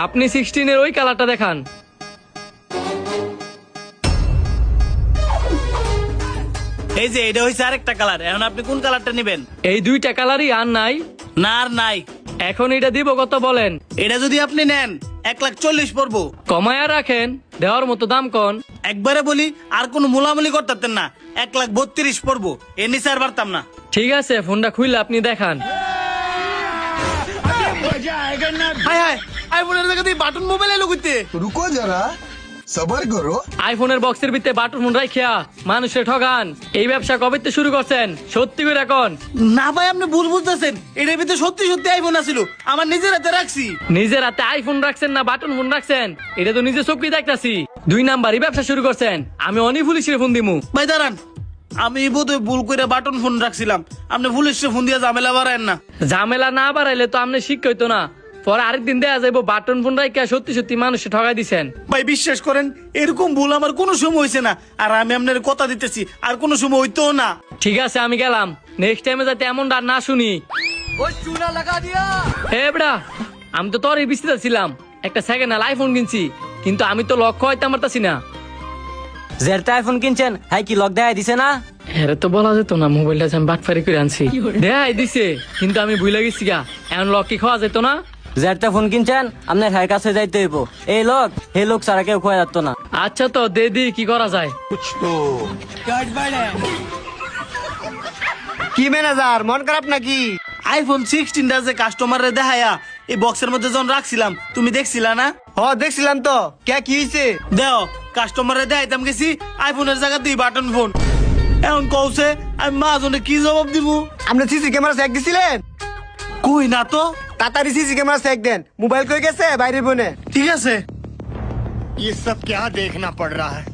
আপনি 16 ওই কালারটা দেখান। এই যে এটা হইছে আরেকটা কালার, এখন আপনি কোন কালারটা নেবেন? এই দুইটা কালারই আর নাই? না আর নাই। এখন এটা দিব কত বলেন? এটা যদি আপনি নেন 1,40,000 পড়বো। কমায়া রাখেন, দেওয়ার মতো দাম কন। একবারে বলি আর কোনো মুলামুলি করতেন না, 1,32,000 পড়বো, এর নিচে আর পারতাম না। ঠিক আছে, ফোনটা খুললে আপনি দেখান। হায় হায়, আইফোনের জায়গাতে বাটন মোবাইল এলো কইতে। रुको जरा सबर करो। আইফোনের বক্সের ভিতরে বাটন ফোন রাখিয়া মানুষের ঠগান, এই ব্যবসা কবে থেকে শুরু করছেন? সত্যি করে এখন? না ভাই, আপনি ভুল বুঝতেছেন, এটার ভিতরে সত্যি সত্যি আইফোন আছিল, আমার নিজের হাতে রাখছি। নিজের হাতে আইফোন রাখছেন না বাটন ফোন রাখছেন? এটা তো নিজে চোখে দেখতাছি। 2 নাম্বারই ব্যবসা শুরু করছেন। আমি অনেক পুলিশের ফোন দিমু। ভাই দাঁড়ান, আমি বোধহয় ভুল করে বাটন ফোন রাখছিলাম, আপনি পুলিশে ফোন দিয়ে ঝামেলা বাড়ায়েন না। ঝামেলা না বাড়াইলে তো আপনি শিক্ষা হইতো না। পরে আরেকদিন দেয়া যাইব বাটন ফোন রাখা সত্যি সত্যি মানুষে ঠগাই দিছেন। ভাই বিশ্বাস করেন, এরকম ভুল আমার কোনো সময় হয়েছে না, আর আমি আপনার কথা দিতেছি আর কোনো সময় হইতো না। ঠিক আছে, আমি গেলাম। নেক্সট টাইমে যাতে এমন আর না শুনি। হে বেড়া, আমি তো তোর এই বিস্তারিত ছিলাম, একটা সেকেন্ড হ্যান্ড আইফোন কিনছি, কিন্তু আমি তো লক্ষ্য হইতে পারতাছি না। যেটা আইফোন কিনছেন হাই কি লক দেখাই দিছে না? হ্যাঁ তো বলা যেত না, মোবাইলটা আমি বাটফারি করে আনছি। দেখাই দিছে, কিন্তু আমি ভুলে গেছি গা। এখন লক কি খাওয়া যেত না? যেটা ফোন কিনছেন আপনার হাই কাছে যাইতে হইব। এই লোক হে লোক ছাড়া কেউ খোয়া যাত না। আচ্ছা তো দে দি, কি করা যায়? কি ম্যানেজার, মন খারাপ নাকি? আইফোন 16টা যে কাস্টমারে দেখায়া এই বক্সের মধ্যে যখন রাখছিলাম, তুমি দেখছিলা না? দেখছিলাম তো। কে কি হয়েছে? দেও, কাস্টমারে দেখাইতাম গেছি আইফোনের জায়গা দিয়ে বাটন ফোন। এখন কৌছে আমি মাঝনে কি জবাব দিব? আপনি সিসি ক্যামেরা চেক দিছিলেন? কই না তো। তাড়াতাড়ি সিসি ক্যামেরা চেক দেন। মোবাইল কই গেছে? বাইরে বনে। ঠিক আছে। ये सब क्या देखना पड़ रहा है।